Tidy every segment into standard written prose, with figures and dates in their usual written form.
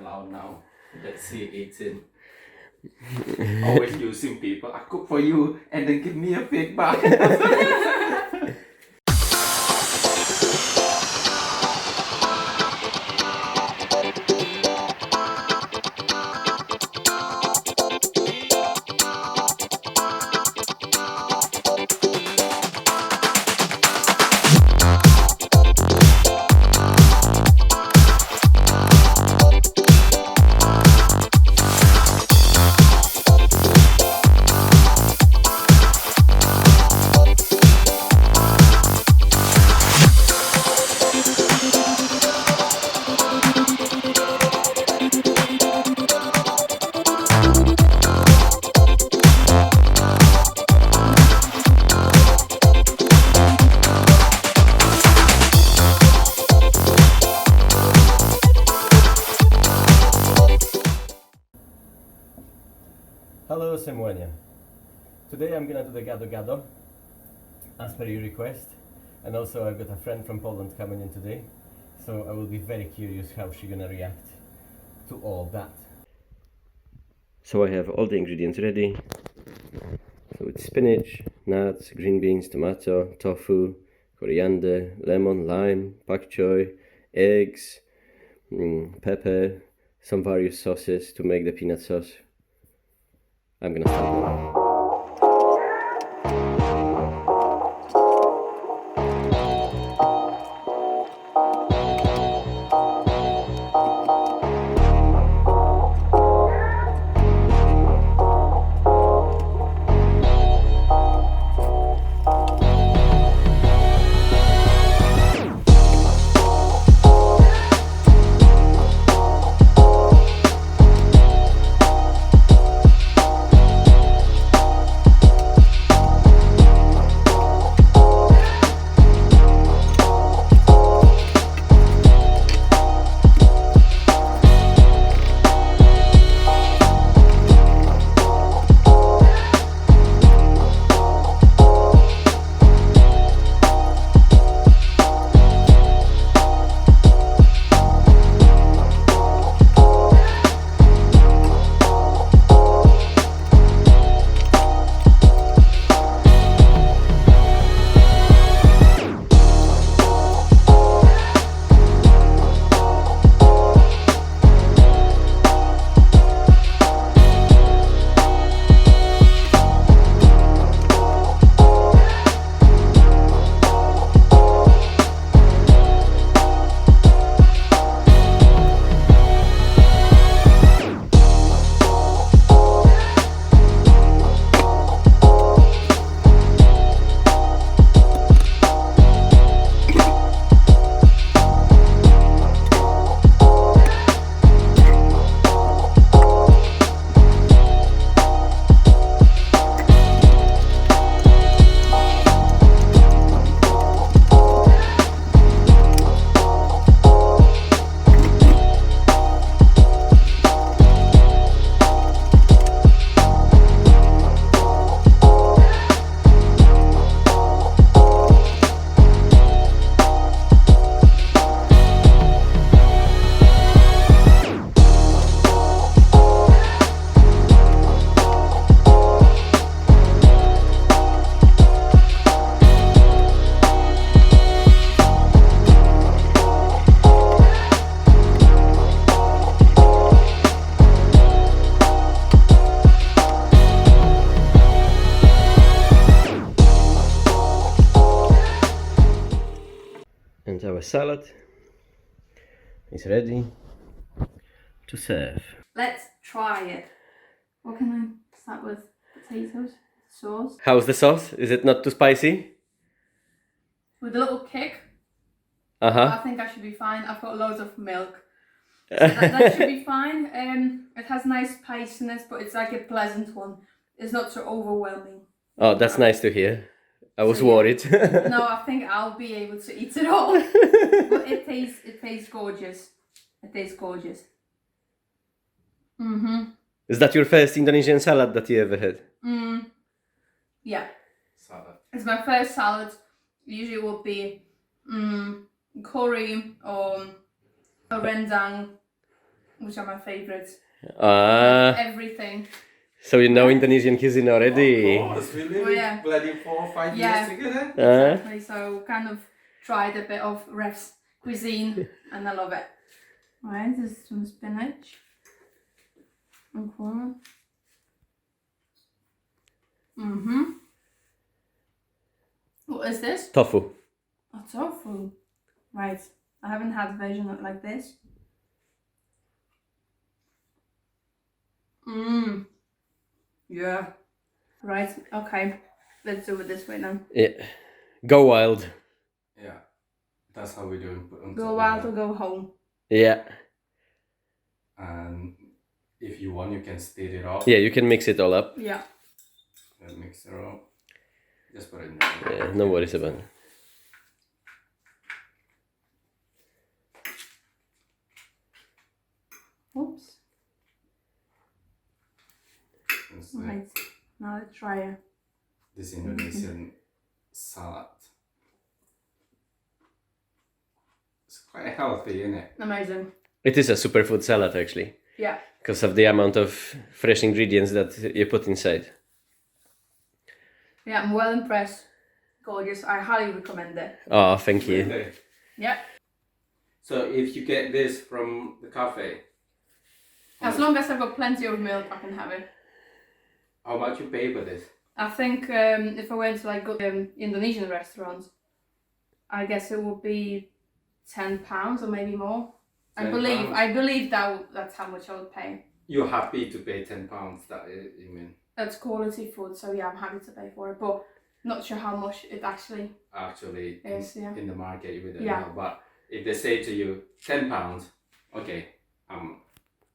loud now. Let's see eating. Always using people. I cook for you and then give me a feedback. Hello Semuania. Today I'm gonna do the Gado-Gado as per your request, and also I've got a friend from Poland coming in today, so I will be very curious how she's gonna react to all that. So I have all the ingredients ready. So it's spinach, nuts, green beans, tomato, tofu, coriander, lemon, lime, pak choy, eggs, pepper, some various sauces to make the peanut sauce. I'm gonna start now. And our salad is ready to serve. Let's try it. What can I start with? Potatoes, sauce. How's the sauce? Is it not too spicy? With a little kick. Uh-huh. I think I should be fine. I've got loads of milk. So that should be fine. It has nice spiciness, but it's like a pleasant one. It's not so overwhelming. Oh, that's nice to hear. I was worried. No, I think I'll be able to eat it all. But it tastes gorgeous. It tastes gorgeous. Mm-hmm. Is that your first Indonesian salad that you ever had? Yeah. Salad. It's my first salad. Usually it would be curry or a rendang which are my favorites. Everything. So you know Indonesian cuisine already. Of course, we live Oh, yeah. bloody 4 or 5 Yeah. years together. Exactly. So kind of tried a bit of Ref's cuisine and I love it. Right, this is some spinach. Okay. What is this? Tofu. Oh, tofu. Right. I haven't had version like this. Yeah. Right. Okay. Let's do it this way now. Yeah. Go wild. Yeah, that's how we do it. Go wild or go home. Yeah. And if you want, you can stir it up. Yeah, you can mix it all up. Yeah. And mix it up. Just put it in there. Yeah, no worries about it. Oops. It's, Right. Now let's try it. this Indonesian salad. It's quite healthy, isn't it? Amazing. It is a superfood salad actually, Yeah. because of the amount of fresh ingredients that you put inside. Yeah, I'm well impressed. Gorgeous. I highly recommend it. Oh, thank you. Really? Yeah. So if you get this from the cafe, As long as I've got plenty of milk, I can have it. how much you pay for this? I think if I went to like good Indonesian restaurants, I guess it would be £10 or maybe more. I £10? believe that's how much I would pay. You're happy to pay £10, that is, you mean? That's quality food, so yeah, I'm happy to pay for it, but not sure how much it actually Actually, is. Yeah. in the market, you wouldn't Yeah. know. But if they say to you £10, okay,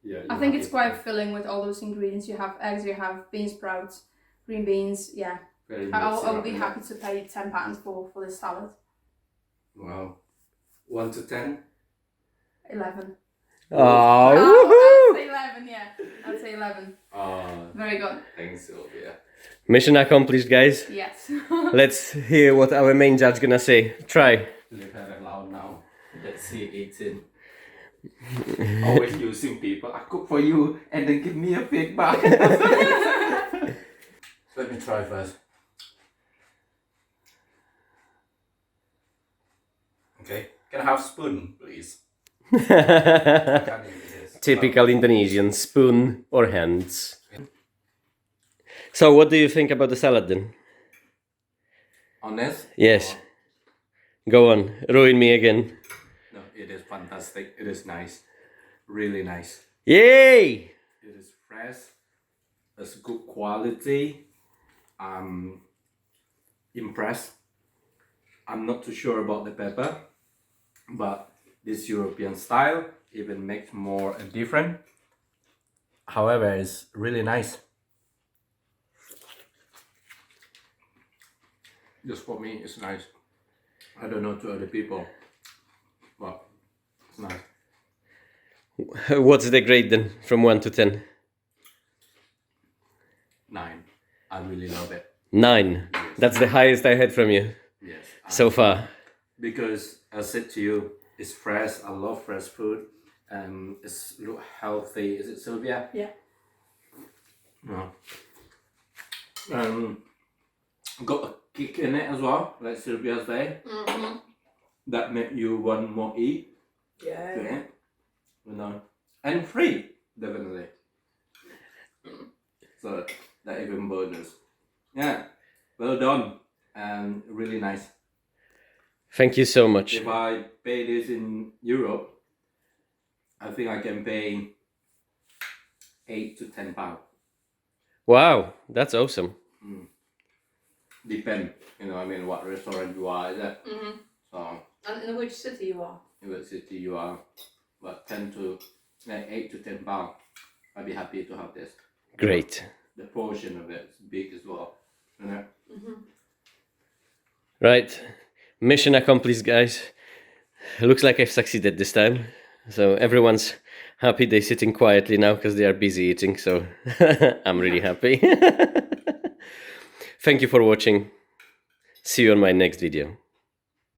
yeah. I think it's quite filling with all those ingredients. You have eggs, you have bean sprouts, green beans. Yeah, I'll be happy to pay £10 for this salad. Wow, 1 to 10. 11. Oh, I'd say 11. Yeah, I'd say 11. Very good. Thanks, Sylvia. mission accomplished, guys. Yes. Let's hear what our main judge gonna say. Try. Live out loud now. Let's see eating. Always using people. I cook for you and then give me a feedback. Let me try first. Okay, can I have spoon, please? I can't eat this. Typical Indonesian, spoon or hands. So, what do you think about the salad then? Honest? Yes. Go on, ruin me again. No, it is fantastic. It is nice. Really nice. Yay! It is fresh. It's good quality. I'm impressed. I'm not too sure about the pepper, but this European style even makes more different. However, it's really nice. Just for me, it's nice. I don't know to other people, but it's nice. What's the grade then, from 1 to 10? 9. I really love it. 9. That's the highest I had from you Yes. so far. Because I said to you, it's fresh. I love fresh food. It's look healthy. Is it Sylvia? Yeah. No. Got a kick in it as well, like Sylvia said. That make you want more eat. Yeah. Okay. You know, and free, definitely. So that even bonus. Yeah. Well done. And really nice. Thank you so much. If I pay this in Europe, I think I can pay 8 to 10 pounds. Wow, that's awesome. Depend, you know, I mean, what restaurant you are, is it? So, And in which city you are? in what city you are, but 8 to 10 pounds. I'd be happy to have this. Great. The portion of it is big as well. You know? Right, mission accomplished, guys. Looks like I've succeeded this time. So everyone's happy. They're sitting quietly now because they are busy eating. So I'm really happy. Thank you for watching. See you on my next video.